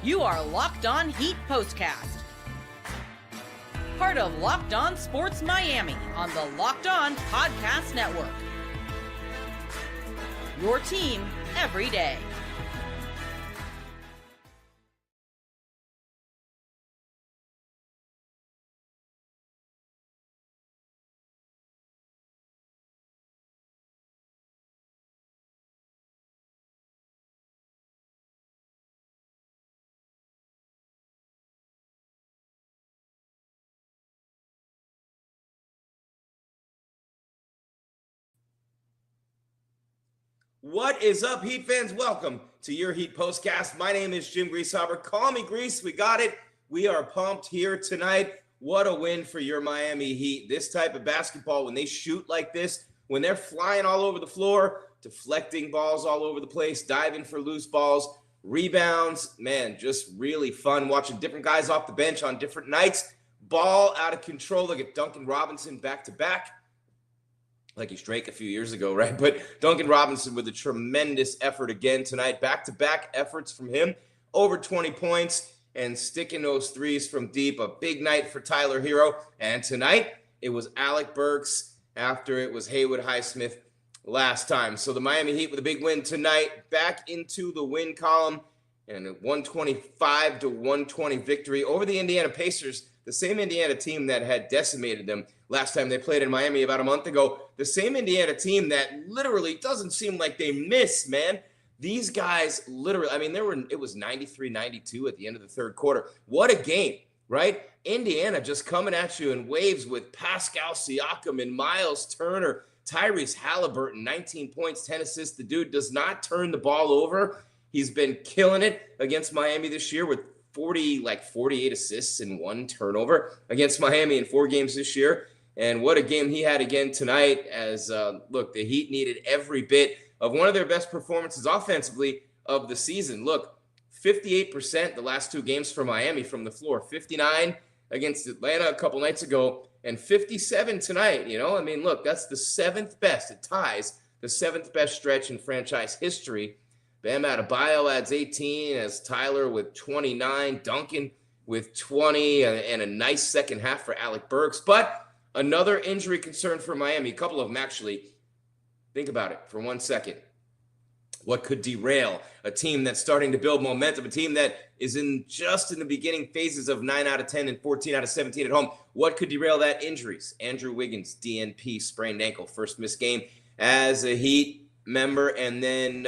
You are Locked On Heat Postcast, part of Locked On Sports Miami on the Locked On Podcast Network. Your team every day. What is up, Heat fans? Welcome to your Heat Postcast. My name is Jim Grieshaber. Call me Grease. We got it. We are pumped here tonight. What a win for your Miami Heat. This type of basketball, when they shoot like this, when they're flying all over the floor, deflecting balls all over the place, diving for loose balls, rebounds, man, just really fun watching different guys off the bench on different nights. Ball out of control. Look at Duncan Robinson back-to-back. Like he's Drake a few years ago, right? But Duncan Robinson with a tremendous effort again tonight. Back-to-back efforts from him. Over 20 points and sticking those threes from deep. A big night for Tyler Herro. And tonight, it was Alec Burks after it was Haywood Highsmith last time. So the Miami Heat with a big win tonight. Back into the win column. And a 125-120 victory over the Indiana Pacers. The same Indiana team that had decimated them last time they played in Miami about a month ago. The same Indiana team that literally doesn't seem like they miss, man. These guys literally, I mean, it was 93-92 at the end of the third quarter. What a game, right? Indiana just coming at you in waves with Pascal Siakam and Miles Turner, Tyrese Halliburton, 19 points, 10 assists. The dude does not turn the ball over. He's been killing it against Miami this year with 48 assists and 1 turnover against Miami in 4 games this year. And what a game he had again tonight as, look, the Heat needed every bit of one of their best performances offensively of the season. Look, 58% the last 2 games for Miami from the floor, 59 against Atlanta a couple nights ago, and 57 tonight. You know, I mean, look, that's the 7th best. It ties the 7th best stretch in franchise history. Bam Adebayo adds 18 as Tyler with 29, Duncan with 20, and a nice second half for Alec Burks. But another injury concern for Miami, a couple of them actually. Think about it for 1 second. What could derail a team that's starting to build momentum, a team that is just in the beginning phases of 9 out of 10 and 14 out of 17 at home? What could derail that? Injuries. Andrew Wiggins, DNP, sprained ankle, first missed game as a Heat member, and then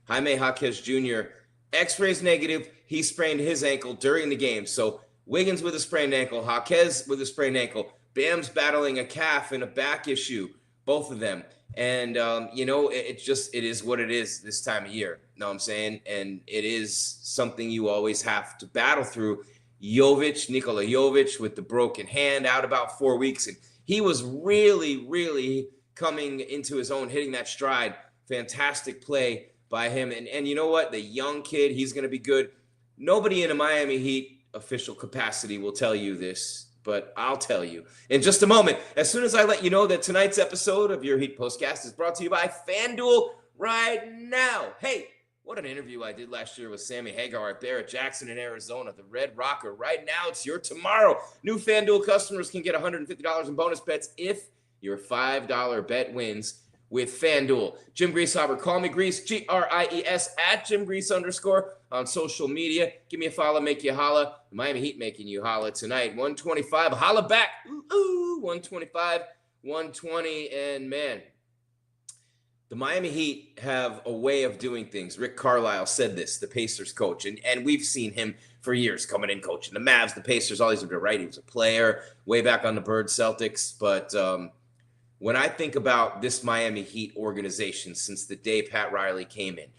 Jaime Jaquez Jr., X-rays negative. He sprained his ankle during the game. So Wiggins with a sprained ankle, Jaquez with a sprained ankle. Bam's battling a calf and a back issue, both of them. And, it is what it is this time of year. You know what I'm saying? And it is something you always have to battle through. Nikola Jovic with the broken hand out about 4 weeks. And he was really, really coming into his own, hitting that stride. Fantastic play by him. And you know what? The young kid, he's going to be good. Nobody in a Miami Heat official capacity will tell you this, but I'll tell you in just a moment. As soon as I let you know that tonight's episode of your Heat Postcast is brought to you by FanDuel right now. Hey, what an interview I did last year with Sammy Hagar at Barrett Jackson in Arizona, the Red Rocker. Right now, it's your tomorrow. New FanDuel customers can get $150 in bonus bets if your $5 bet wins with FanDuel. Jim Grieshaber, call me Grease, G-R-I-E-S, at Jim Grease _ on social media. Give me a follow, make you holla. The Miami Heat making you holla tonight. 125, holla back. Ooh, 125, 120, and man, the Miami Heat have a way of doing things. Rick Carlisle said this, the Pacers coach, and we've seen him for years coming in coaching the Mavs, the Pacers, all these are right. He was a player way back on the Bird Celtics, but when I think about this Miami Heat organization since the day Pat Riley came in,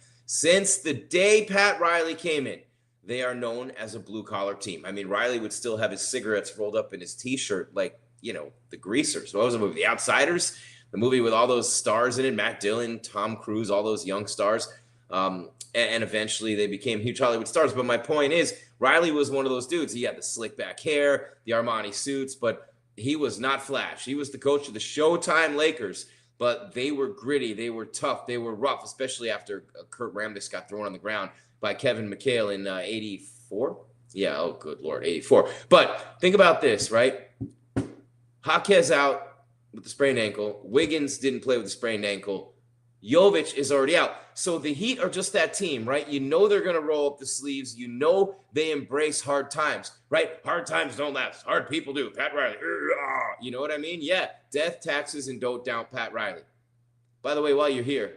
they are known as a blue-collar team. I mean, Riley would still have his cigarettes rolled up in his T-shirt like, the Greasers. What was the movie? The Outsiders? The movie with all those stars in it, Matt Dillon, Tom Cruise, all those young stars. And eventually they became huge Hollywood stars. But my point is, Riley was one of those dudes. He had the slick back hair, the Armani suits, but he was not flash. He was the coach of the Showtime Lakers but they were gritty, they were tough, they were rough, especially after Kurt Rambis got thrown on the ground by Kevin McHale in 84. Yeah, oh, good Lord, 84. But think about this, right? Jaquez out with the sprained ankle. Wiggins didn't play with the sprained ankle. Jovic is already out. So the Heat are just that team, right? You know they're going to roll up the sleeves. You know they embrace hard times, right? Hard times don't last. Hard people do. Pat Riley. You know what I mean? Yeah. Death, taxes, and don't doubt Pat Riley. By the way, while you're here,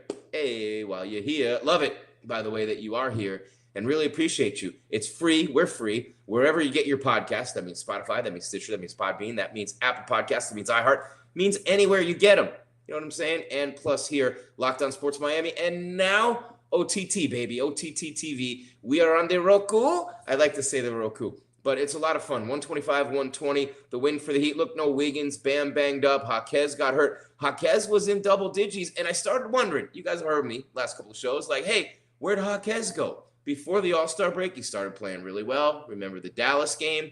love it, by the way, that you are here and really appreciate you. It's free. We're free. Wherever you get your podcast, that means Spotify, that means Stitcher, that means Podbean, that means Apple Podcasts, that means iHeart, means anywhere you get them. You know what I'm saying? And plus here, Locked On Sports Miami. And now OTT, baby. OTT TV. We are on the Roku. I like to say the Roku. But it's a lot of fun. 125, 120. The win for the Heat. Look, no Wiggins. Bam banged up. Jaquez got hurt. Jaquez was in double digits. And I started wondering, you guys have heard me last couple of shows, like, hey, where'd Jaquez go? Before the All-Star break, he started playing really well. Remember the Dallas game?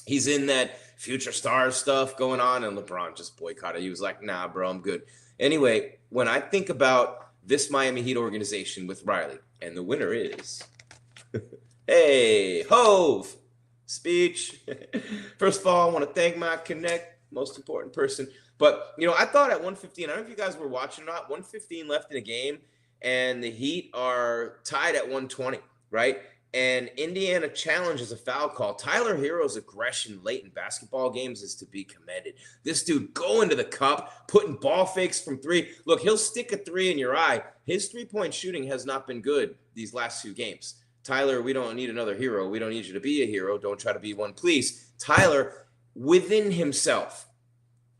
He's in that future stars stuff going on, and LeBron just boycotted. He was like, nah, bro, I'm good. Anyway, when I think about this Miami Heat organization with Riley, and the winner is, hey, Hove, speech. First of all, I want to thank my most important person. But, you know, I thought at 115, I don't know if you guys were watching or not, 115 left in a game, and the Heat are tied at 120, right? And Indiana challenges a foul call. Tyler Herro's aggression late in basketball games is to be commended. This dude going to the cup, putting ball fakes from three. Look, he'll stick a three in your eye. His three-point shooting has not been good these last two games. Tyler, we don't need another hero. We don't need you to be a hero. Don't try to be one, please. Tyler, within himself,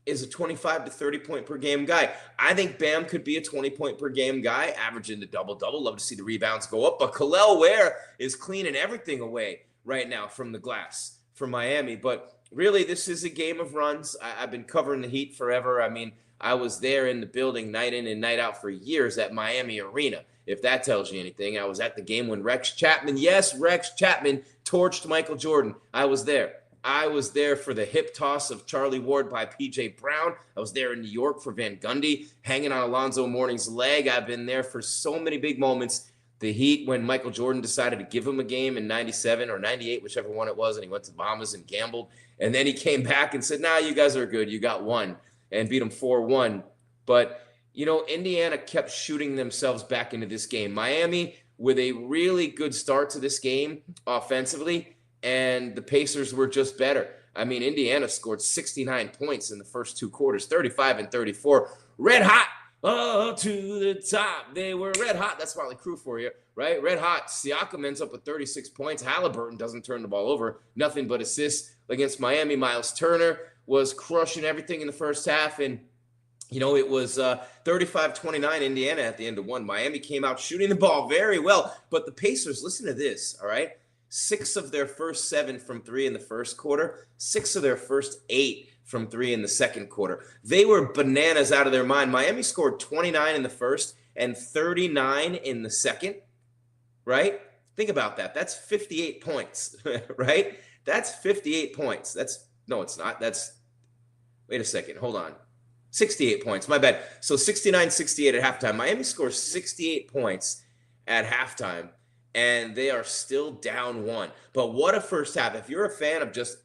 is a 25 to 30 point per game guy. I think Bam could be a 20 point per game guy, averaging the double-double. Love to see the rebounds go up. But Kel'el Ware is cleaning everything away right now from the glass for Miami. But really, this is a game of runs. I've been covering the Heat forever. I mean, I was there in the building night in and night out for years at Miami Arena. If that tells you anything, I was at the game when Rex Chapman torched Michael Jordan. I was there. I was there for the hip toss of Charlie Ward by P.J. Brown. I was there in New York for Van Gundy, hanging on Alonzo Mourning's leg. I've been there for so many big moments. The Heat, when Michael Jordan decided to give him a game in 97 or 98, whichever one it was, and he went to Bahamas and gambled. And then he came back and said, nah, you guys are good. You got one, and beat him 4-1. But, you know, Indiana kept shooting themselves back into this game. Miami, with a really good start to this game offensively, and the Pacers were just better. I mean, Indiana scored 69 points in the first two quarters, 35 and 34. Red hot, oh, to the top. They were red hot. That's Motley Crue for you, right? Red hot. Siakam ends up with 36 points. Halliburton doesn't turn the ball over. Nothing but assists against Miami. Miles Turner was crushing everything in the first half. And, you know, it was 35-29 Indiana at the end of one. Miami came out shooting the ball very well. But the Pacers, listen to this, all right? 6 of their first 7 from 3 in the first quarter, 6 of their first 8 from 3 in the second quarter. They were bananas out of their mind. Miami scored 29 in the first and 39 in the second, right? Think about that. That's 58 points, right? That's 58 points. No, it's not. Wait a second. Hold on. 68 points. My bad. So 69-68 at halftime. Miami scores 68 points at halftime. And they are still down 1. But what a first half. If you're a fan of just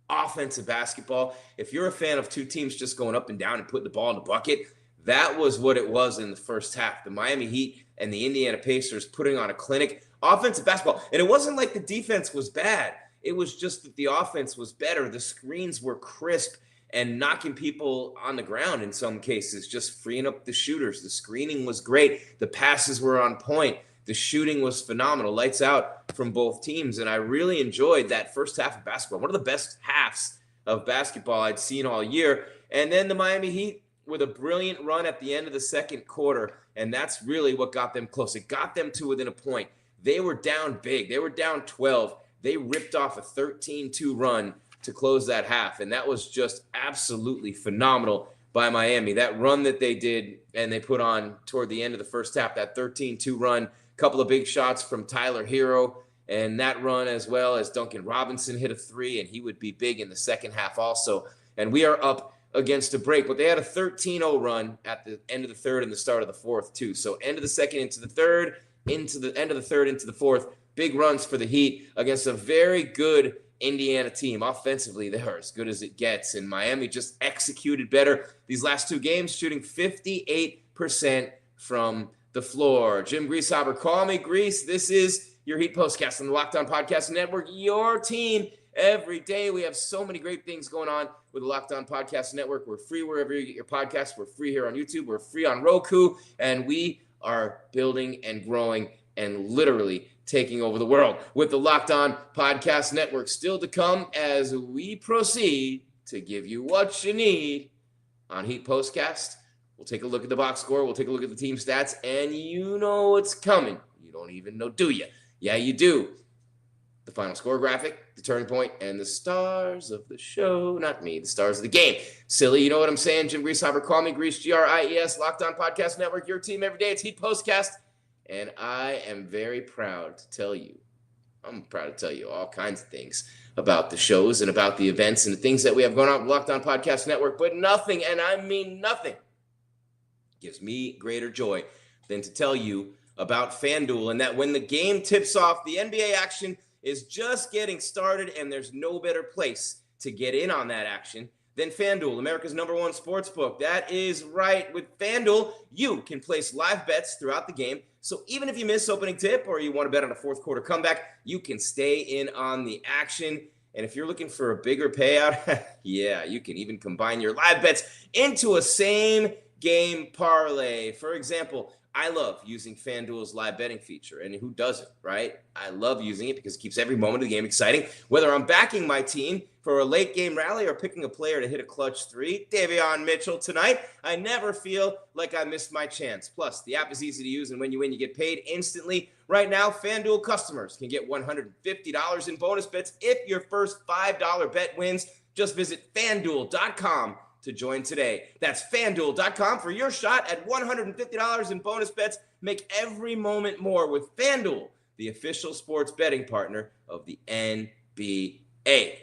offensive basketball, if you're a fan of two teams just going up and down and putting the ball in the bucket, that was what it was in the first half. The Miami Heat and the Indiana Pacers putting on a clinic. Offensive basketball. And it wasn't like the defense was bad. It was just that the offense was better. The screens were crisp and knocking people on the ground in some cases, just freeing up the shooters. The screening was great. The passes were on point. The shooting was phenomenal, lights out from both teams, and I really enjoyed that first half of basketball. One of the best halves of basketball I'd seen all year. And then the Miami Heat with a brilliant run at the end of the second quarter, and that's really what got them close. It got them to within a point. They were down big. They were down 12. They ripped off a 13-2 run to close that half, and that was just absolutely phenomenal by Miami. That run that they did and they put on toward the end of the first half, that 13-2 run, couple of big shots from Tyler Herro, and that run as well as Duncan Robinson hit a 3, and he would be big in the second half also. And we are up against a break, but they had a 13-0 run at the end of the third and the start of the fourth too. So end of the second into the third, into the end of the third into the fourth. Big runs for the Heat against a very good Indiana team. Offensively, they're as good as it gets, and Miami just executed better these last two games, shooting 58% from the floor. Jim Grieshaber, call me Grease. This is your Heat Postcast on the Locked On Podcast Network, your team every day. We have so many great things going on with the Locked On Podcast Network. We're free wherever you get your podcasts. We're free here on YouTube. We're free on Roku, and we are building and growing and literally taking over the world with the Locked On Podcast Network. Still to come as we proceed to give you what you need on Heat Postcast. We'll take a look at the box score. We'll take a look at the team stats, and you know what's coming. You don't even know, do you? Yeah, you do. The final score graphic, the turning point, and the stars of the show. Not me, the stars of the game. Silly, you know what I'm saying? Jim Grieshaber, call me Grease, GRIES, Locked On Podcast Network, your team every day. It's Heat Postcast. And I am very proud to tell you, I'm proud to tell you all kinds of things about the shows and about the events and the things that we have going on with Locked On Podcast Network, but nothing, and I mean nothing, gives me greater joy than to tell you about FanDuel, and that when the game tips off, the NBA action is just getting started, and there's no better place to get in on that action than FanDuel, America's #1 sports book. That is right. With FanDuel, you can place live bets throughout the game. So even if you miss opening tip or you want to bet on a fourth quarter comeback, you can stay in on the action. And if you're looking for a bigger payout, yeah, you can even combine your live bets into a same game parlay. For example, I love using FanDuel's live betting feature, and who doesn't, right? I love using it because it keeps every moment of the game exciting. Whether I'm backing my team for a late game rally or picking a player to hit a clutch three, Davion Mitchell tonight, I never feel like I missed my chance. Plus, the app is easy to use, and when you win, you get paid instantly. Right now, FanDuel customers can get $150 in bonus bets if your first $5 bet wins. Just visit FanDuel.com to join today. That's FanDuel.com for your shot at $150 in bonus bets. Make every moment more with FanDuel, the official sports betting partner of the NBA.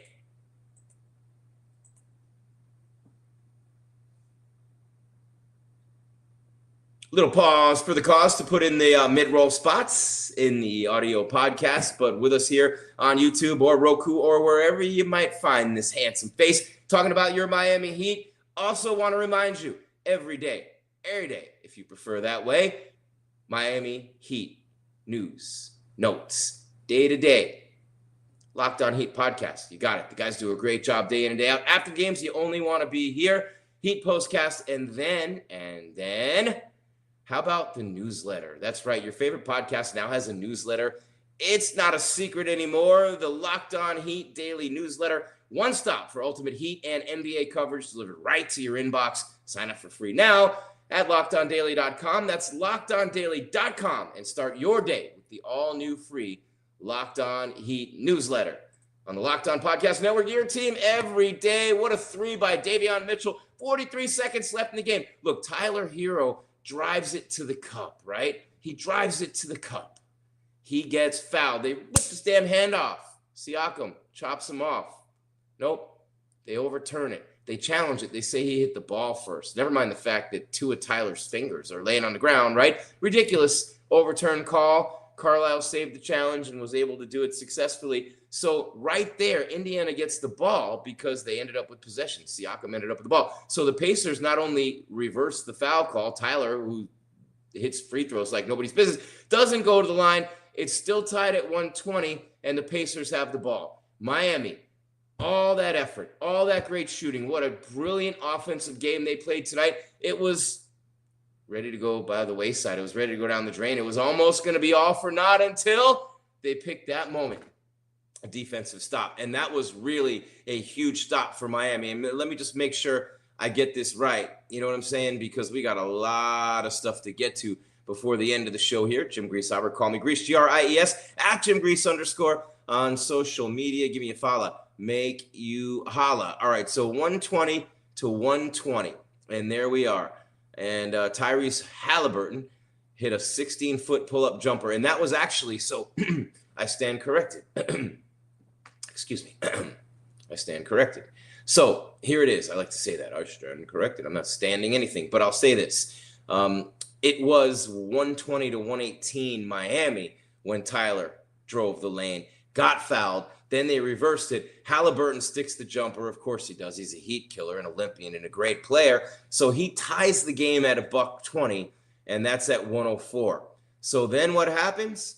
Little pause for the cause to put in the mid-roll spots in the audio podcast, but with us here on YouTube or Roku or wherever you might find this handsome face talking about your Miami Heat. Also want to remind you, every day, if you prefer that way, Miami Heat news, notes, day to day. Locked On Heat podcast. You got it. The guys do a great job day in and day out. After games, you only want to be here. Heat Postcast, and then, how about the newsletter? That's right. Your favorite podcast now has a newsletter. It's not a secret anymore. The Locked On Heat daily newsletter. One stop for ultimate Heat and NBA coverage delivered right to your inbox. Sign up for free now at LockedOnDaily.com. That's LockedOnDaily.com, and start your day with the all-new free Locked On Heat newsletter. On the Locked On Podcast Network, your team every day. What a three by Davion Mitchell. 43 seconds left in the game. Look, Tyler Herro drives it to the cup, right? He drives it to the cup. He gets fouled. They rip this damn hand off. Siakam chops him off. Nope. They overturn it. They challenge it. They say he hit the ball first. Never mind the fact that two of Tyler's fingers are laying on the ground, right? Ridiculous overturn call. Carlisle saved the challenge and was able to do it successfully. So right there, Indiana gets the ball because they ended up with possession. Siakam ended up with the ball. So the Pacers not only reverse the foul call, Tyler, who hits free throws like nobody's business, doesn't go to the line. It's still tied at 120, and the Pacers have the ball. Miami, all that effort, all that great shooting. What a brilliant offensive game they played tonight. It was ready to go by the wayside. It was ready to go down the drain. It was almost going to be all for naught until they picked that moment, a defensive stop. And that was really a huge stop for Miami. And let me just make sure I get this right. You know what I'm saying? Because we got a lot of stuff to get to before the end of the show here. Jim Grieshaber, call me Grease, GRIES, at Jim Grease _ on social media. Give me a follow. Make you holla. All right, so 120 to 120. And there we are. And Tyrese Halliburton hit a 16-foot pull-up jumper. And that was actually, so I stand corrected. Excuse me. I stand corrected. So here it is. I like to say that. I stand corrected. I'm not standing anything, but I'll say this. It was 120 to 118 Miami when Tyler drove the lane, got fouled. Then they reversed it. Halliburton sticks the jumper. Of course he does. He's a Heat killer, an Olympian, and a great player. So he ties the game at $120, and that's at 104. So then what happens?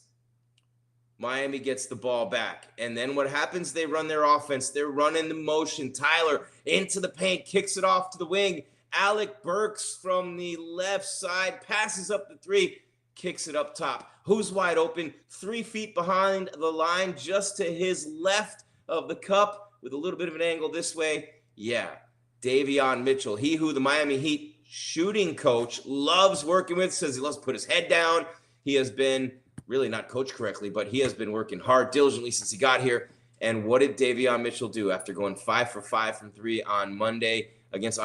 Miami gets the ball back. And then what happens? They run their offense. They're running the motion. Tyler into the paint, kicks it off to the wing. Alec Burks from the left side passes up the three, kicks it up top. Who's wide open? 3 feet behind the line, just to his left of the cup with a little bit of an angle this way. Yeah, Davion Mitchell, he who the Miami Heat shooting coach loves working with, says he loves to put his head down. He has been really not coached correctly, but he has been working hard, diligently since he got here. And what did Davion Mitchell do after going 5 for 5 from 3 on Wednesday against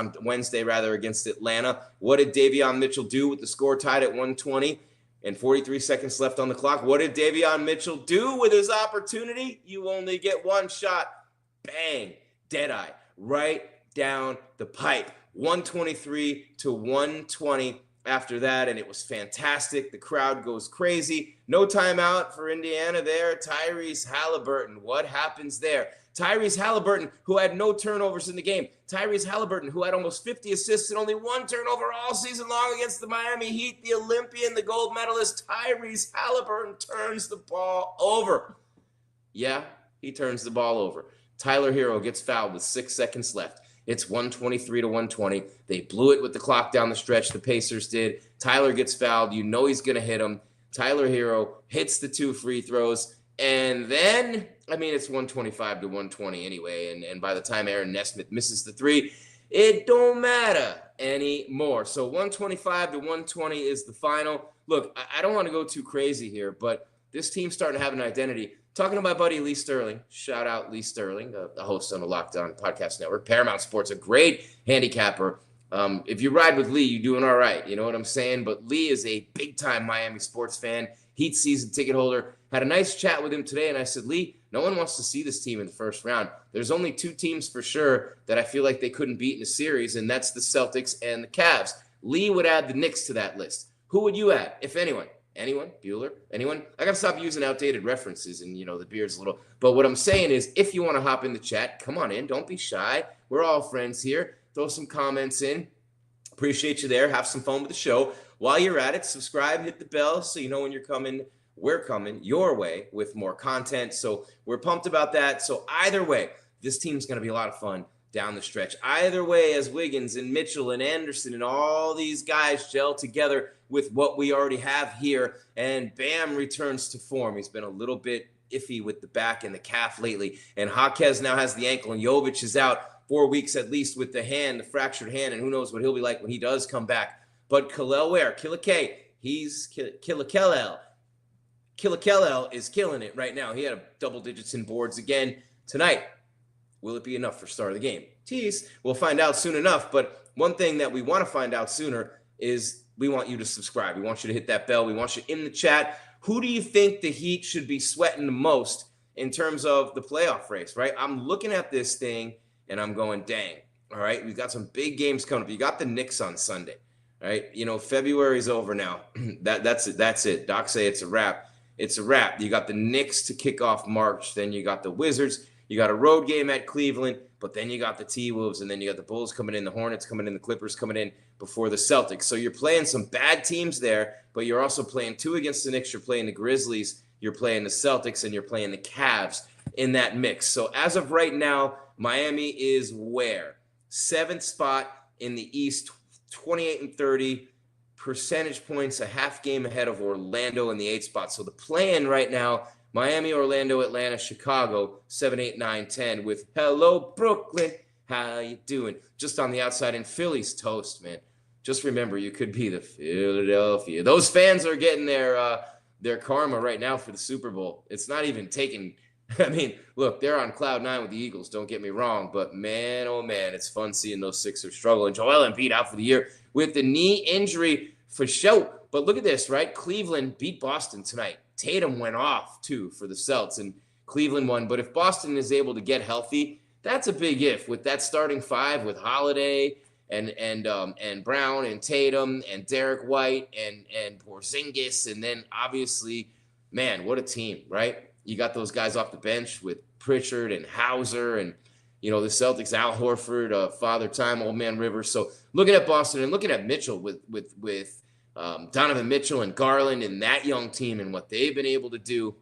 Atlanta? What did Davion Mitchell do with the score tied at 120 and 43 seconds left on the clock? What did Davion Mitchell do with his opportunity? You only get one shot. Bang, deadeye, right down the pipe. 123 to 120 after that, and it was fantastic. The crowd goes crazy. No timeout for Indiana there. Tyrese Halliburton, what happens there? Tyrese Halliburton, who had no turnovers in the game. Tyrese Halliburton, who had almost 50 assists and only 1 turnover all season long against the Miami Heat. The Olympian, the gold medalist, Tyrese Halliburton turns the ball over. Yeah, he turns the ball over. Tyler Herro gets fouled with 6 seconds left. It's 123 to 120. They blew it with the clock down the stretch. The Pacers did. Tyler gets fouled. You know he's going to hit him. Tyler Herro hits the 2 free throws. And then, it's 125 to 120 anyway. And by the time Aaron Nesmith misses the 3, it don't matter anymore. So 125 to 120 is the final. Look, I don't want to go too crazy here, but this team's starting to have an identity. Talking to my buddy Lee Sterling, shout out Lee Sterling, the host on the Locked On Podcast Network. Paramount Sports, a great handicapper. If you ride with Lee, you're doing all right. You know what I'm saying? But Lee is a big-time Miami sports fan, Heat season ticket holder. Had a nice chat with him today, and I said, Lee, no one wants to see this team in the first round. There's only 2 teams for sure that I feel like they couldn't beat in a series, and that's the Celtics and the Cavs. Lee would add the Knicks to that list. Who would you add, if anyone? Anyone? Bueller? Anyone? I got to stop using outdated references and, the beard's a little. But what I'm saying is, if you want to hop in the chat, come on in. Don't be shy. We're all friends here. Throw some comments in. Appreciate you there. Have some fun with the show. While you're at it, subscribe, hit the bell so you know when you're coming. We're coming your way with more content. So we're pumped about that. So either way, this team's going to be a lot of fun down the stretch. Either way, as Wiggins and Mitchell and Anderson and all these guys gel together with what we already have here, and Bam returns to form. He's been a little bit iffy with the back and the calf lately, and Jaquez now has the ankle, and Jovic is out 4 weeks at least with the fractured hand, and who knows what he'll be like when he does come back. But Khalil Ware, Killa K, he's Killa Kellel is killing it right now. He had double digits in boards again tonight. Will it be enough for start of the game? Tease. We'll find out soon enough. But one thing that we want to find out sooner is we want you to subscribe. We want you to hit that bell. We want you in the chat. Who do you think the Heat should be sweating the most in terms of the playoff race, right? I'm looking at this thing and I'm going, dang. All right, we've got some big games coming up. You got the Knicks on Sunday, right? February's over now. That's it. That's it. Doc say it's a wrap. It's a wrap. You got the Knicks to kick off March. Then you got the Wizards. You got a road game at Cleveland, but then you got the T-Wolves, and then you got the Bulls coming in, the Hornets coming in, the Clippers coming in before the Celtics. So you're playing some bad teams there, but you're also playing 2 against the Knicks. You're playing the Grizzlies. You're playing the Celtics, and you're playing the Cavs in that mix. So as of right now, Miami is where? 7th spot in the East, 28-30, percentage points, a half game ahead of Orlando in the 8th spot. So the plan right now, Miami, Orlando, Atlanta, Chicago, 7, 8, 9, 10 with hello, Brooklyn. How you doing? Just on the outside, and Philly's toast, man. Just remember, you could be the Philadelphia. Those fans are getting their karma right now for the Super Bowl. It's not even taking – look, they're on cloud 9 with the Eagles, don't get me wrong. But, man, oh, man, it's fun seeing those Sixers struggle. And Joel Embiid out for the year with the knee injury for sure. But look at this, right? Cleveland beat Boston tonight. Tatum went off, too, for the Celts, and Cleveland won. But if Boston is able to get healthy, That's a big if with that starting five with Holiday and Brown and Tatum and Derek White and Porzingis, and then obviously, man, what a team, right? You got those guys off the bench with Pritchard and Hauser and the Celtics, Al Horford, Father Time, Old Man Rivers. So looking at Boston and looking at Mitchell with Donovan Mitchell and Garland and that young team and what they've been able to do,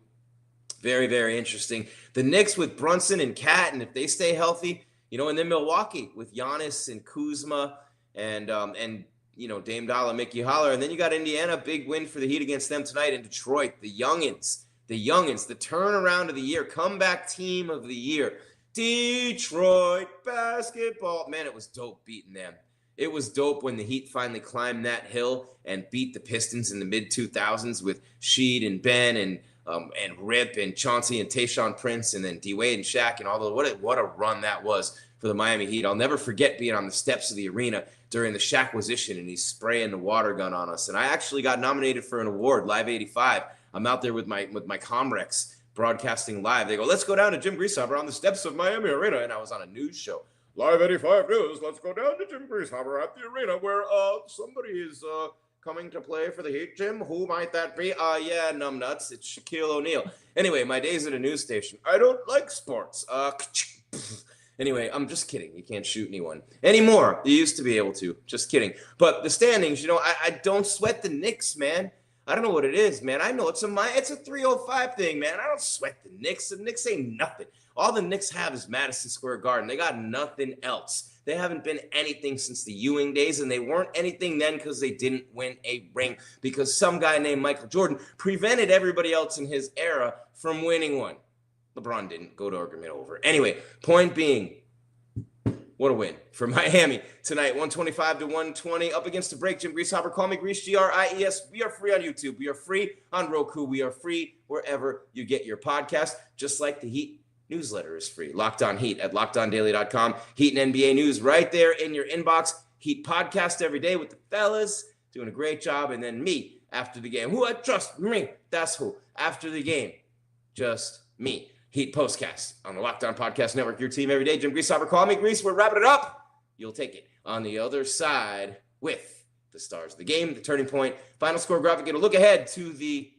very, very interesting. The Knicks with Brunson and Cat, and if they stay healthy, and then Milwaukee with Giannis and Kuzma and Dame Dollar, Mickey Holler, and then you got Indiana, big win for the Heat against them tonight, and Detroit, the youngins, the turnaround of the year, comeback team of the year. Detroit basketball. Man, it was dope beating them. It was dope when the Heat finally climbed that hill and beat the Pistons in the mid-2000s with Sheed and Ben and Rip and Chauncey and Tayshaun Prince and then D-Wade and Shaq and all those. What a run that was for the Miami Heat. I'll never forget being on the steps of the arena during the Shaqquisition and he's spraying the water gun on us. And I actually got nominated for an award, Live 85. I'm out there with my Comrex broadcasting live. They go, let's go down to Jim Grieshaber on the steps of Miami Arena. And I was on a news show. Live 85 News. Let's go down to Jim Grieshaber at the arena where somebody is coming to play for the Heat. Jim, who might that be? Yeah, numbnuts. It's Shaquille O'Neal. Anyway, my days at a news station. I don't like sports. Anyway, I'm just kidding. You can't shoot anyone anymore. You used to be able to. Just kidding. But the standings, I don't sweat the Knicks, man. I don't know what it is, man. I know it's a 305 thing, man. I don't sweat the Knicks. The Knicks ain't nothing. All the Knicks have is Madison Square Garden. They got nothing else. They haven't been anything since the Ewing days, and they weren't anything then because they didn't win a ring because some guy named Michael Jordan prevented everybody else in his era from winning one. LeBron didn't. Go to argument over. Anyway, point being, what a win for Miami tonight, 125-120, up against the break. Jim Grieshaber, call me Grease, G-R-I-E-S. We are free on YouTube. We are free on Roku. We are free wherever you get your podcast, just like the Heat newsletter is free. Locked On Heat at LockedOnDaily.com. Heat and NBA news right there in your inbox. Heat podcast every day with the fellas, doing a great job. And then me after the game. Who I trust? Me. That's who. After the game, just me. Heat Postcast on the Locked On Podcast Network. Your team every day. Jim Grieshaber, call me Grease. We're wrapping it up. You'll take it on the other side with the stars of the game, the turning point, final score graphic. Get a look ahead to the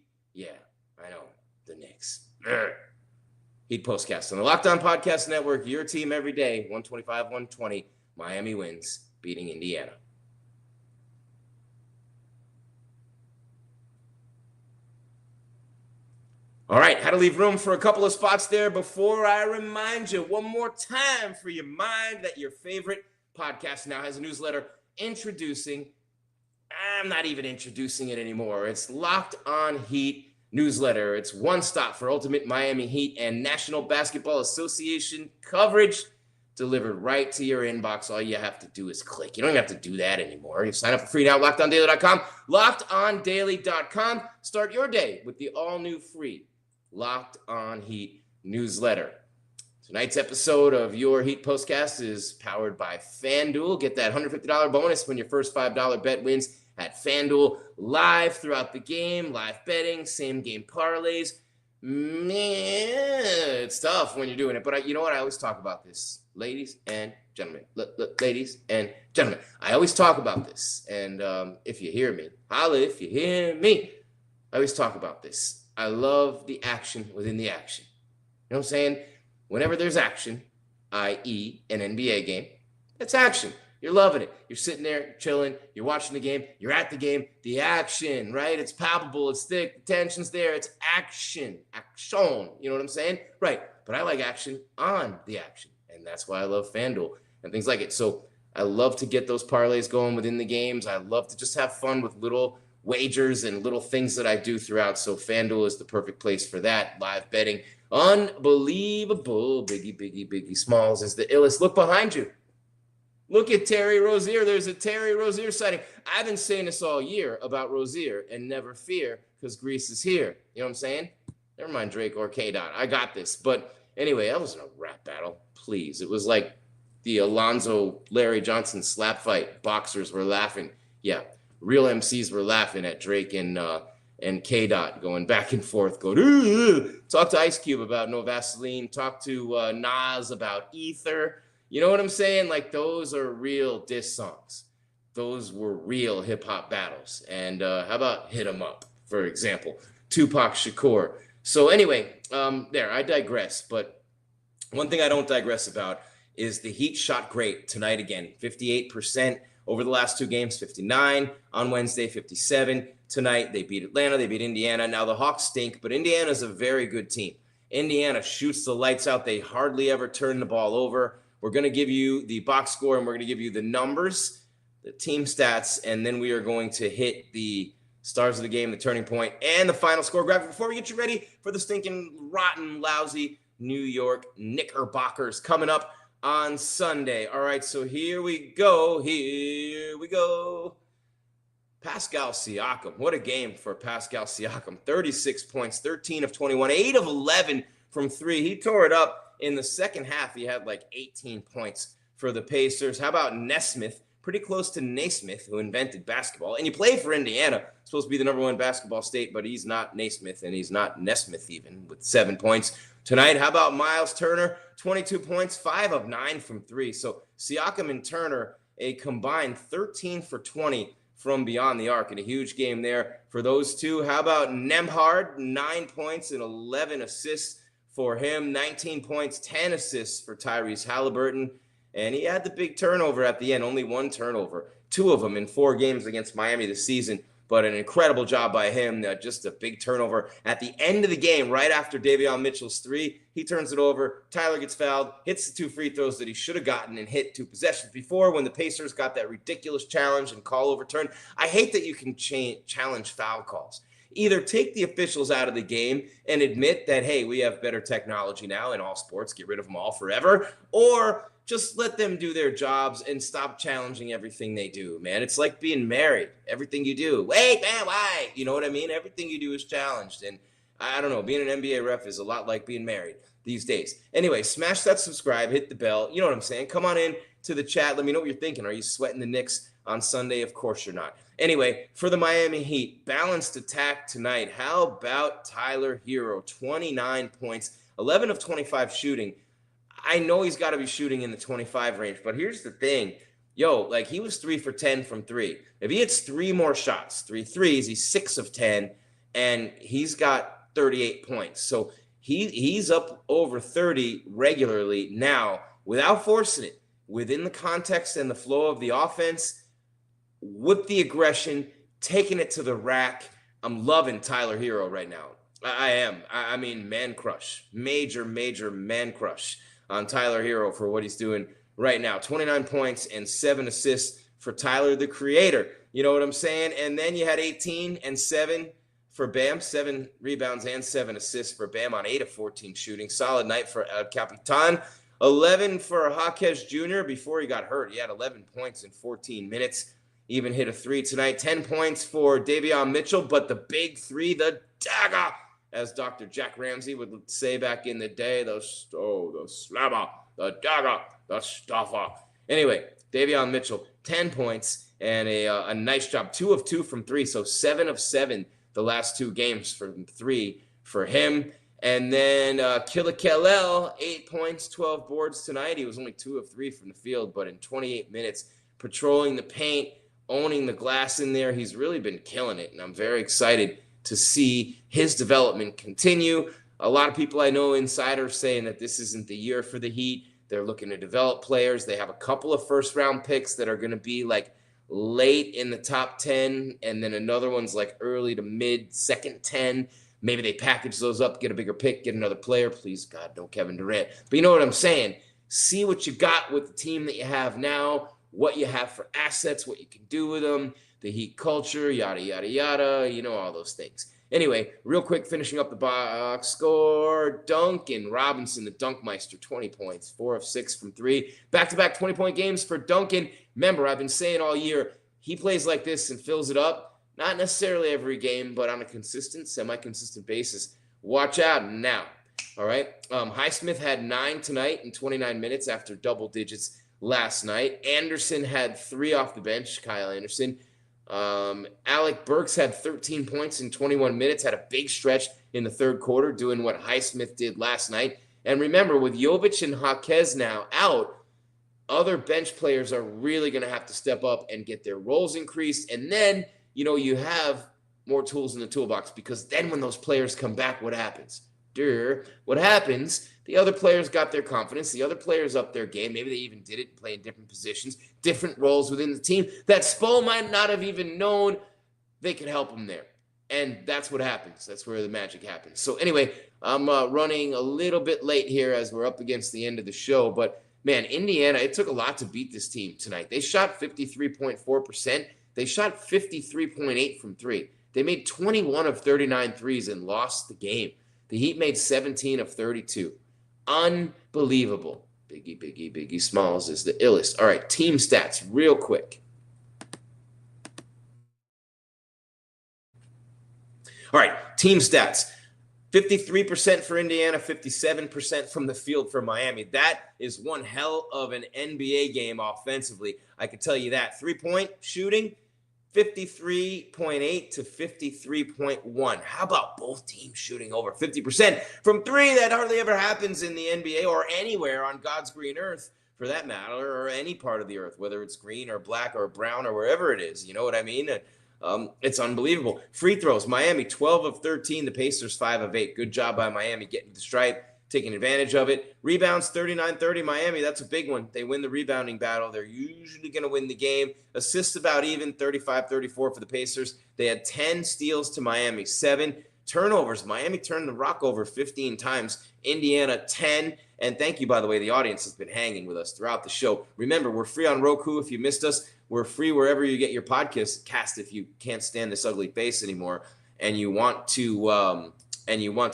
Knicks. Heat Postcast on the Locked On Podcast Network. Your team every day. 125-120. Miami wins, beating Indiana. All right, had to leave room for a couple of spots there before I remind you one more time for your mind that your favorite podcast now has a newsletter introducing. I'm not even introducing it anymore. It's Locked On Heat newsletter. It's one stop for ultimate Miami Heat and National Basketball Association coverage delivered right to your inbox. All you have to do is click. You don't even have to do that anymore. You sign up for free now, LockedOnDaily.com. LockedOnDaily.com. Start your day with the all-new free Locked On Heat newsletter. Tonight's episode of your Heat Postcast is powered by FanDuel. Get that $150 bonus when your first $5 bet wins at FanDuel. Live throughout the game, live betting, same game parlays. Man, it's tough when you're doing it. But you know what? I always talk about this. Ladies and gentlemen. Ladies and gentlemen. I always talk about this. And if you hear me, holla if you hear me. I always talk about this. I love the action within the action. You know what I'm saying? Whenever there's action, i.e. an NBA game, it's action. You're loving it. You're sitting there, you're chilling, you're watching the game, you're at the game, the action, right? It's palpable, it's thick, the tension's there, it's action. You know what I'm saying? Right. But I like action on the action. And that's why I love FanDuel and things like it. So I love to get those parlays going within the games. I love to just have fun with little wagers and little things that I do throughout. So FanDuel is the perfect place for that. Live betting. Unbelievable. Biggie Smalls is the illest. Look behind you. Look at Terry Rozier. There's a Terry Rozier sighting. I've been saying this all year about Rozier, and never fear because Grease is here. You know what I'm saying? Never mind Drake or K-Dot. I got this. But anyway, that wasn't a rap battle. Please. It was like the Alonzo Larry Johnson slap fight. Boxers were laughing. Yeah. Real MCs were laughing at Drake and and K-Dot going back and forth, going, "Ugh." Talk to Ice Cube about No Vaseline. Talk to Nas about Ether. You know what I'm saying? Like, those are real diss songs. Those were real hip-hop battles. And how about Hit 'Em Up, for example? Tupac Shakur. So anyway, I digress. But one thing I don't digress about is the Heat shot great tonight again. 58% over the last 2 games, 59 on Wednesday, 57 tonight. They beat Atlanta, they beat Indiana. Now the Hawks stink, but Indiana's a very good team. Indiana shoots the lights out. They hardly ever turn the ball over. We're going to give you the box score, and we're going to give you the numbers, the team stats, and then we are going to hit the stars of the game, the turning point, and the final score graphic before we get you ready for the stinking, rotten, lousy New York Knickerbockers coming up on Sunday. All right, so here we go. Pascal Siakam. What a game for Pascal Siakam. 36 points, 13 of 21, 8 of 11 from 3. He tore it up. In the second half, he had like 18 points for the Pacers. How about Nesmith? Pretty close to Naismith, who invented basketball. And you play for Indiana, supposed to be the #1 basketball state, but he's not Naismith, and he's not Nesmith even, with 7 points tonight. How about Miles Turner? 22 points, 5 of 9 from 3. So Siakam and Turner, a combined 13 for 20 from beyond the arc, and a huge game there for those two. How about Nembhard? 9 points and 11 assists for him. 19 points, 10 assists for Tyrese Halliburton. And he had the big turnover at the end, only 1 turnover, 2 of them in 4 games against Miami this season. But an incredible job by him, just a big turnover at the end of the game, right after Davion Mitchell's 3. He turns it over, Tyler gets fouled, hits the 2 free throws that he should have gotten and hit 2 possessions before when the Pacers got that ridiculous challenge and call overturned. I hate that you can challenge foul calls. Either take the officials out of the game and admit that, hey, we have better technology now in all sports, get rid of them all forever, or just let them do their jobs and stop challenging everything they do, man. It's like being married. Everything you do, wait, man, why? You know what I mean? Everything you do is challenged. And I don't know, being an NBA ref is a lot like being married these days. Anyway, smash that subscribe, hit the bell. You know what I'm saying? Come on in to the chat. Let me know what you're thinking. Are you sweating the Knicks on Sunday? Of course you're not. Anyway, for the Miami Heat, balanced attack tonight. How about Tyler Herro? 29 points, 11 of 25 shooting. I know he's got to be shooting in the 25 range, but here's the thing. Like, he was 3 for 10 from 3. If he hits 3 more shots, 3 threes, he's 6 of 10, and he's got 38 points. So he's up over 30 regularly now without forcing it, within the context and the flow of the offense, with the aggression, taking it to the rack. I'm loving Tyler Herro right now. I am. I mean, man crush. Major man crush on Tyler Herro for what he's doing right now. 29 points and 7 assists for Tyler, the creator. You know what I'm saying? And then you had 18 and 7 for Bam. 7 rebounds and 7 assists for Bam on 8 of 14 shooting. Solid night for El Capitan. 11 for Jaquez Jr. before he got hurt. He had 11 points in 14 minutes. Even hit a 3 tonight. 10 points for Davion Mitchell, but the big 3, the dagger, as Dr. Jack Ramsey would say back in the day, the slammer, the dagger, the stuffer. Anyway, Davion Mitchell, 10 points and a nice job. 2 of 2 from 3, so 7 of 7 the last 2 games from 3 for him. And then Killa Kellel, 8 points, 12 boards tonight. He was only 2 of 3 from the field, but in 28 minutes, patrolling the paint, owning the glass in there. He's really been killing it, and I'm very excited to see his development continue. A lot of people I know, insiders, saying that this isn't the year for the Heat. They're looking to develop players. They have a couple of first-round picks that are going to be like late in the top 10, and then another one's like early to mid second 10. Maybe they package those up, get a bigger pick, get another player. Please, God, no Kevin Durant. But you know what I'm saying? See what you got with the team that you have now, what you have for assets, what you can do with them, the Heat culture, yada, yada, yada, you know, all those things. Anyway, real quick, finishing up the box score, Duncan Robinson, the Dunkmeister, 20 points, 4 of 6 from 3. Back-to-back 20-point games for Duncan. Remember, I've been saying all year, he plays like this and fills it up. Not necessarily every game, but on a consistent, semi-consistent basis. Watch out now, all right? Highsmith had 9 tonight in 29 minutes after double digits last night. Anderson had 3 off the bench, Kyle Anderson. Alec Burks had 13 points in 21 minutes, had a big stretch in the third quarter, doing what Highsmith did last night. And remember, with Jovic and Jaquez now out, other bench players are really going to have to step up and get their roles increased. And then, you have more tools in the toolbox, because then when those players come back, what happens? What happens? The other players got their confidence. The other players up their game. Maybe they even did it, play in different positions, different roles within the team that Spo might not have even known they could help them there. And that's what happens. That's where the magic happens. So anyway, I'm running a little bit late here as we're up against the end of the show. But, man, Indiana, it took a lot to beat this team tonight. They shot 53.4%. They shot 53.8% from three. They made 21 of 39 threes and lost the game. The Heat made 17 of 32. Unbelievable. Biggie Smalls is the illest. All right, team stats real quick. All right, team stats. 53% for Indiana, 57% from the field for Miami. That is one hell of an NBA game offensively. I can tell you that. 3-point shooting, 53.8 to 53.1. How about both teams shooting over 50% from three? That hardly ever happens in the NBA or anywhere on God's green earth, for that matter, or any part of the earth, whether it's green or black or brown or wherever it is. You know what I mean? It's unbelievable. Free throws, Miami 12 of 13, the Pacers 5 of 8. Good job by Miami getting to the stripe, taking advantage of it. Rebounds 39-30, Miami, that's a big one. They win the rebounding battle. They're usually going to win the game. Assists about even, 35-34 for the Pacers. They had 10 steals to Miami, 7 turnovers. Miami turned the rock over 15 times. Indiana 10. And thank you, by the way, the audience has been hanging with us throughout the show. Remember, we're free on Roku if you missed us. We're free wherever you get your podcast if you can't stand this ugly face anymore and you want to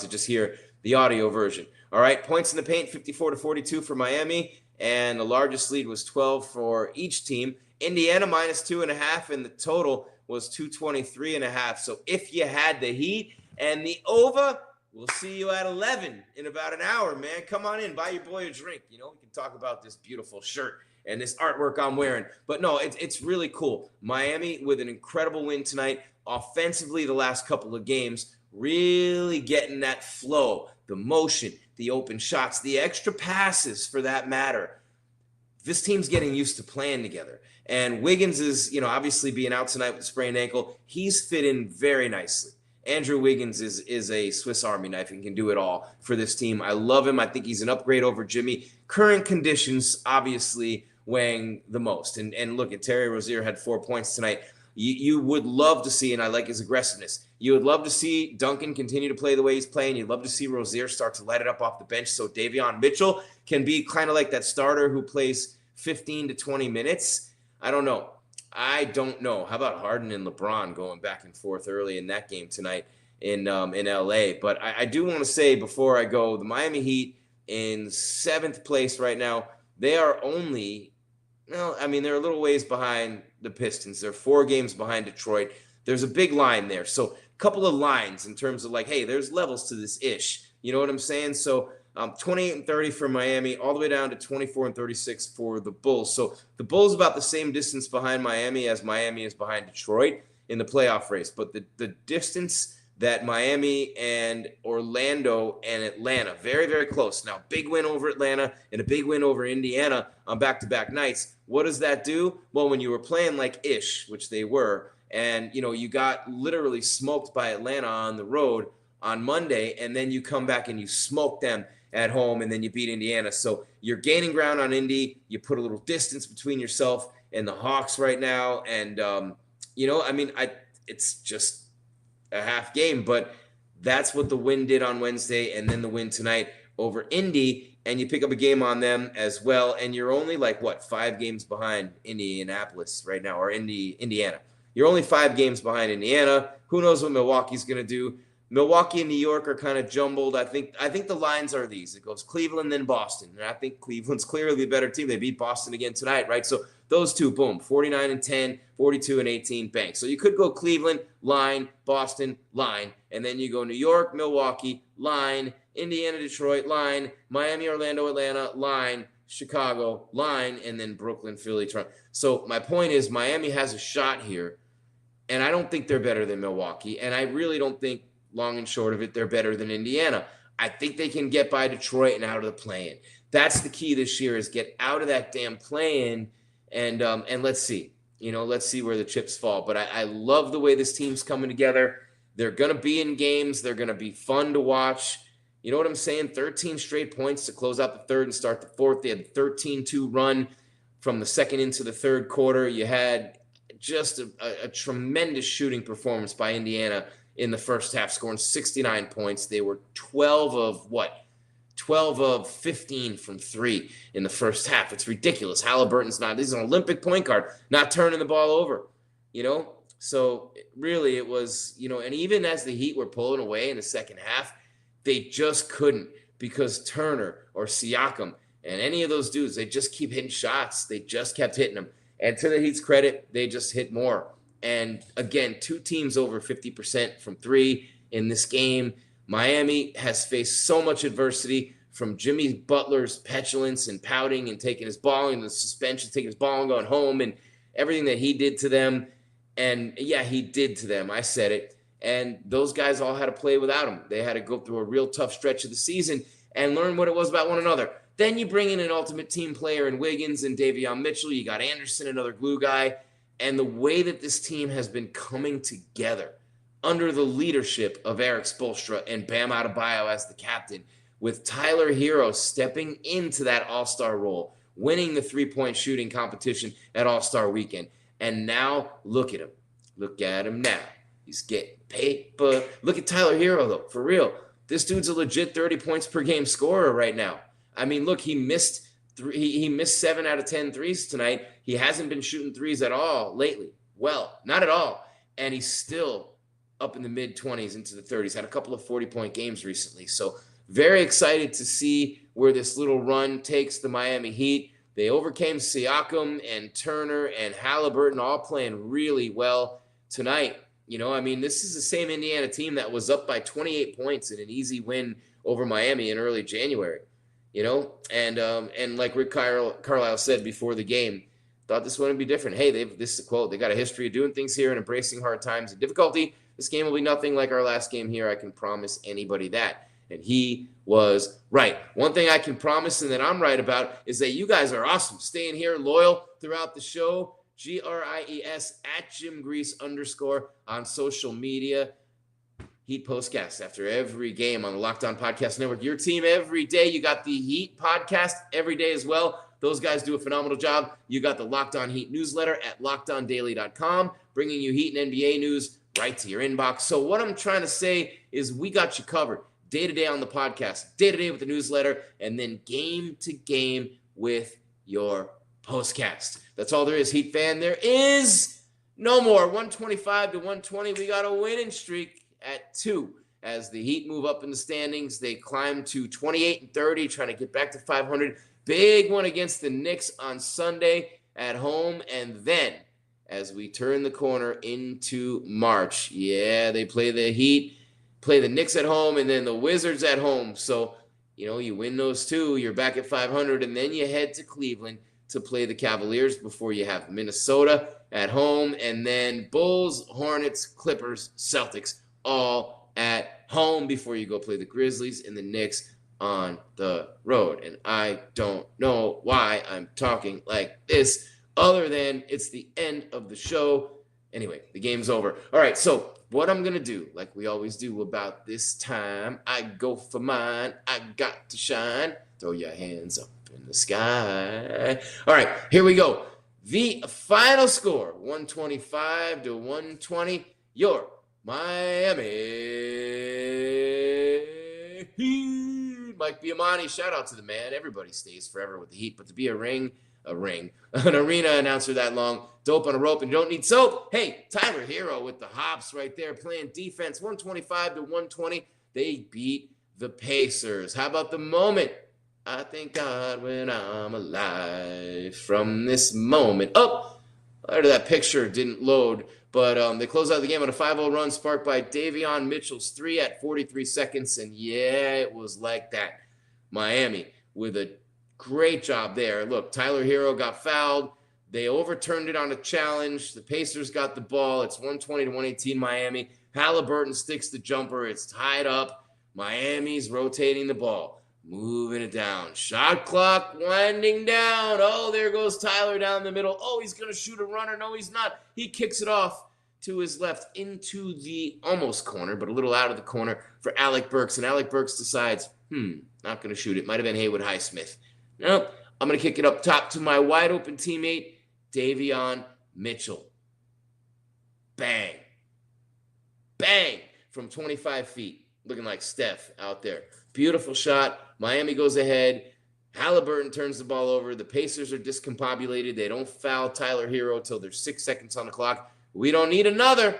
just hear the audio version. All right, points in the paint, 54-42 for Miami, and the largest lead was 12 for each team. Indiana minus 2.5, and the total was 223.5. So if you had the Heat and the over, we'll see you at 11 in about an hour, man. Come on in, buy your boy a drink. We can talk about this beautiful shirt and this artwork I'm wearing. But no, it's really cool. Miami with an incredible win tonight. Offensively, the last couple of games, really getting that flow, the motion, the open shots, the extra passes for that matter. This team's getting used to playing together. And Wiggins is, obviously being out tonight with a sprained ankle. He's fit in very nicely. Andrew Wiggins is a Swiss Army knife and can do it all for this team. I love him. I think he's an upgrade over Jimmy. Current conditions, obviously, weighing the most. And look, at Terry Rozier had 4 points tonight. You would love to see, and I like his aggressiveness, you would love to see Duncan continue to play the way he's playing. You'd love to see Rozier start to light it up off the bench so Davion Mitchell can be kind of like that starter who plays 15 to 20 minutes. I don't know. How about Harden and LeBron going back and forth early in that game tonight in LA? But I do want to say before I go, the Miami Heat in 7th place right now. They are only, they're a little ways behind the Pistons. They're 4 games behind Detroit. There's a big line there. So a couple of lines in terms of hey, there's levels to this ish. You know what I'm saying? So 28-30 for Miami, all the way down to 24-36 for the Bulls. So the Bulls about the same distance behind Miami as Miami is behind Detroit in the playoff race. But the distance that Miami and Orlando and Atlanta, very, very close. Now, big win over Atlanta and a big win over Indiana on back-to-back nights. What does that do? Well, when you were playing like ish, which they were, and, you got literally smoked by Atlanta on the road on Monday, and then you come back and you smoke them at home, and then you beat Indiana. So you're gaining ground on Indy. You put a little distance between yourself and the Hawks right now. And, it's just a half game, but that's what the win did on Wednesday, and then the win tonight over Indy, and you pick up a game on them as well, and you're only 5 games behind Indianapolis right now, or Indiana. You're only 5 games behind Indiana. Who knows what Milwaukee's going to do? Milwaukee and New York are kind of jumbled. I think the lines are these. It goes Cleveland, then Boston. And I think Cleveland's clearly the better team. They beat Boston again tonight, right? So those two, boom, 49-10, 42-18, bang. So you could go Cleveland, line, Boston, line. And then you go New York, Milwaukee, line, Indiana, Detroit, line, Miami, Orlando, Atlanta, line, Chicago, line, and then Brooklyn, Philly, Toronto. So my point is Miami has a shot here And I don't think they're better than Milwaukee. And I really don't think, long and short of it, they're better than Indiana. I think they can get by Detroit and out of the play-in. That's the key this year, is get out of that damn play-in, and let's see. Let's see where the chips fall. But I love the way this team's coming together. They're going to be in games. They're going to be fun to watch. You know what I'm saying? 13 straight points to close out the third and start the fourth. They had a 13-2 run from the second into the third quarter. You had just a tremendous shooting performance by Indiana in the first half, scoring 69 points. They were 12 of 15 from three in the first half. It's ridiculous. Halliburton's he's an Olympic point guard, not turning the ball over, So really it was, and even as the Heat were pulling away in the second half, they just couldn't, because Turner or Siakam and any of those dudes, they just keep hitting shots. They just kept hitting them. And to the Heat's credit, they just hit more. And again, two teams over 50% from three in this game. Miami has faced so much adversity, from Jimmy Butler's petulance and pouting and taking his ball and the suspension, taking his ball and going home, and everything that he did to them. And yeah, he did to them. I said it. And those guys all had to play without him. They had to go through a real tough stretch of the season and learn what it was about one another. Then you bring in an ultimate team player in Wiggins and Davion Mitchell. You got Anderson, another glue guy. And the way that this team has been coming together under the leadership of Eric Spoelstra and Bam Adebayo as the captain, with Tyler Herro stepping into that all-star role, winning the three-point shooting competition at All-Star Weekend. And now look at him. Look at him now. He's getting paper. Look at Tyler Herro, though, for real. This dude's a legit 30 points per game scorer right now. I mean, look, he missed 7 out of 10 threes tonight. He hasn't been shooting threes at all lately. Well, not at all. And he's still up in the mid-20s into the 30s. Had a couple of 40-point games recently. So very excited to see where this little run takes the Miami Heat. They overcame Siakam and Turner and Halliburton, all playing really well tonight. This is the same Indiana team that was up by 28 points in an easy win over Miami in early January. And like Rick Carlisle said before the game, thought this wouldn't be different. Hey, this is a quote. They got a history of doing things here and embracing hard times and difficulty. This game will be nothing like our last game here. I can promise anybody that. And he was right. One thing I can promise and that I'm right about is that you guys are awesome. Staying here, loyal throughout the show. GRIES @JimGrease_ on social media. Heat Postcast after every game on the Locked On Podcast Network. Your team every day. You got the Heat Podcast every day as well. Those guys do a phenomenal job. You got the Locked On Heat newsletter at LockedOnDaily.com, bringing you Heat and NBA news right to your inbox. So what I'm trying to say is we got you covered day-to-day on the podcast, day-to-day with the newsletter, and then game-to-game with your postcast. That's all there is, Heat fan. There is no more. 125-120. We got a winning streak at 2 as the Heat move up in the standings. They climb to 28-30, trying to get back to 500. Big one against the Knicks on Sunday at home. And then as we turn the corner into March, they play the Heat, play the Knicks at home, and then the Wizards at home. So, you win those two, you're back at 500, and then you head to Cleveland to play the Cavaliers before you have Minnesota at home, and then Bulls, Hornets, Clippers, Celtics, all at home before you go play the Grizzlies and the Knicks on the road. And I don't know why I'm talking like this, other than it's the end of the show. Anyway, the game's over. All right, so what I'm going to do, like we always do about this time, I go for mine. I got to shine. Throw your hands up in the sky. All right, here we go. The final score, 125-120. Your Miami Heat. Mike Biamani, shout out to the man. Everybody stays forever with the Heat, but to be an arena announcer that long, dope on a rope and don't need soap. Hey, Tyler Herro with the hops right there, playing defense, 125-120. They beat the Pacers. How about the moment? I thank God when I'm alive from this moment. That picture didn't load, but they close out the game on a 5-0 run sparked by Davion Mitchell's 3 at 43 seconds, and it was like that. Miami with a great job there. Look, Tyler Herro got fouled. They overturned it on a challenge. The Pacers got the ball. It's 120-118 Miami. Halliburton sticks the jumper. It's tied up. Miami's rotating the ball, moving it down. Shot clock winding down. Oh, there goes Tyler down the middle. Oh, he's going to shoot a runner. No, he's not. He kicks it off to his left into the almost corner, but a little out of the corner for Alec Burks. And Alec Burks decides, not going to shoot it. Might have been Haywood Highsmith. Nope, I'm going to kick it up top to my wide open teammate, Davion Mitchell. Bang. Bang from 25 feet. Looking like Steph out there. Beautiful shot. Miami goes ahead. Halliburton turns the ball over. The Pacers are discombobulated. They don't foul Tyler Herro till there's 6 seconds on the clock. We don't need another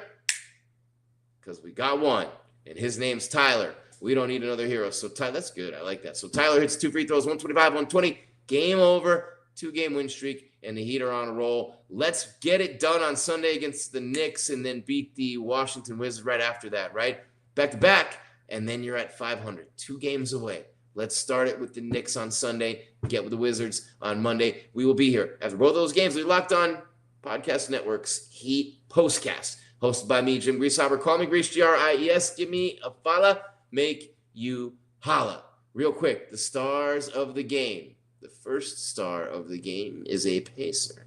because we got one, and his name's Tyler. We don't need another Herro. So Tyler, that's good. I like that. So Tyler hits 2 free throws, 125-120. Game over. 2-game win streak, and the Heat are on a roll. Let's get it done on Sunday against the Knicks and then beat the Washington Wizards right after that, right? Back to back, and then you're at 500. 2 games away. Let's start it with the Knicks on Sunday, get with the Wizards on Monday. We will be here after both those games. We locked on Podcast Network's Heat Postcast, hosted by me, Jim Grieshaber. Call me Gries, Gries. Give me a follow. Make you holla. Real quick, the stars of the game. The first star of the game is a Pacer.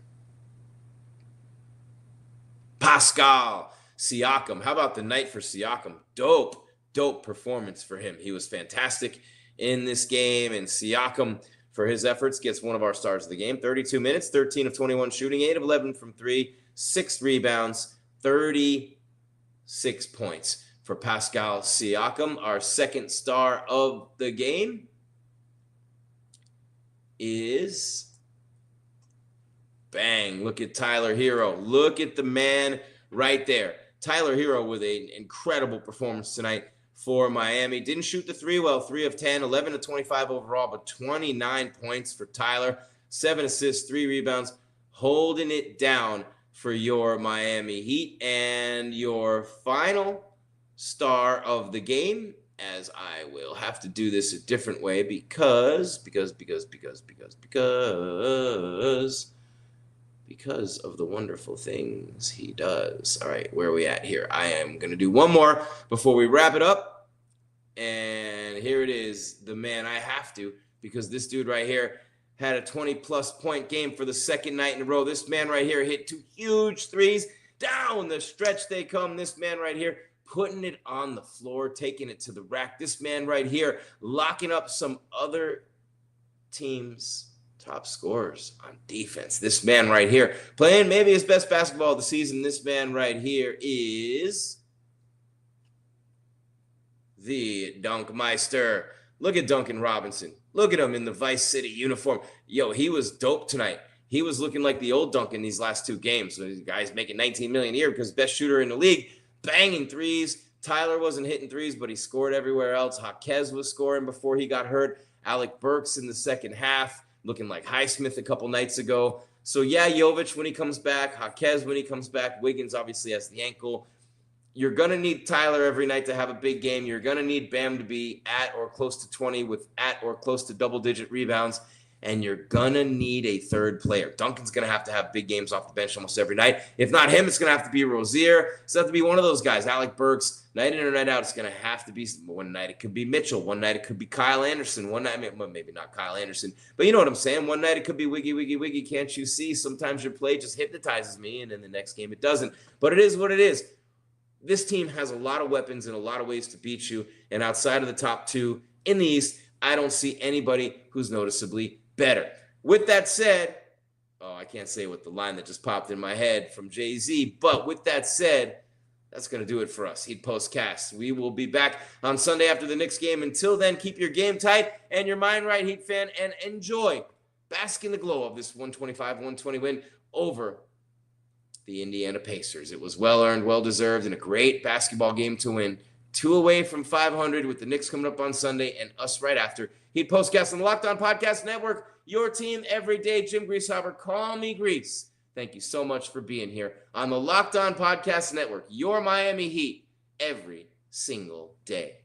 Pascal Siakam. How about the night for Siakam? Dope performance for him. He was fantastic in this game, and Siakam, for his efforts, gets one of our stars of the game. 32 minutes, 13 of 21 shooting, 8 of 11 from 3, 6 rebounds, 36 points for Pascal Siakam. Our second star of the game is bang. Look at Tyler Herro. Look at the man right there. Tyler Herro with an incredible performance tonight for Miami. Didn't shoot the 3 well, 3 of 10, 11 of 25 overall, but 29 points for Tyler, 7 assists, 3 rebounds, holding it down for your Miami Heat. And your final star of the game, as I will have to do this a different way because of the wonderful things he does. All right, where are we at here? I am going to do one more before we wrap it up. And here it is, the man I have to, because this dude right here had a 20-plus point game for the second night in a row. This man right here hit 2 huge threes. Down the stretch they come. This man right here putting it on the floor, taking it to the rack. This man right here locking up some other teams' top scorers on defense. This man right here playing maybe his best basketball of the season. This man right here is the Dunkmeister. Look at Duncan Robinson. Look at him in the Vice City uniform. Yo, he was dope tonight. He was looking like the old Duncan these last 2 games. So the guy's making $19 million a year because best shooter in the league. Banging threes. Tyler wasn't hitting threes, but he scored everywhere else. Jaquez was scoring before he got hurt. Alec Burks in the second half, looking like Highsmith a couple nights ago. So, yeah, Jovic when he comes back, Jaquez when he comes back, Wiggins obviously has the ankle. You're going to need Tyler every night to have a big game. You're going to need Bam to be at or close to 20 with at or close to double-digit rebounds. And you're going to need a third player. Duncan's going to have big games off the bench almost every night. If not him, it's going to have to be Rozier. It's going to have to be one of those guys. Alec Burks, night in or night out, it's going to have to be one night. It could be Mitchell. One night it could be Kyle Anderson. One night, well, maybe not Kyle Anderson. But you know what I'm saying. One night it could be Wiggy. Can't you see? Sometimes your play just hypnotizes me, and then the next game it doesn't. But it is what it is. This team has a lot of weapons and a lot of ways to beat you. And outside of the top 2 in the East, I don't see anybody who's noticeably better. With that said, I can't say what the line that just popped in my head from Jay-Z, but with that said, that's going to do it for us. Heat Postcast. We will be back on Sunday after the Knicks game. Until then, keep your game tight and your mind right, Heat fan, and enjoy. Bask in the glow of this 125-120 win over the Indiana Pacers. It was well-earned, well-deserved, and a great basketball game to win. 2 away from 500 with the Knicks coming up on Sunday and us right after. Heat Postcast on the Locked On Podcast Network. Your team every day. Jim Grieshaber. Call me Gries. Thank you so much for being here on the Locked On Podcast Network. Your Miami Heat every single day.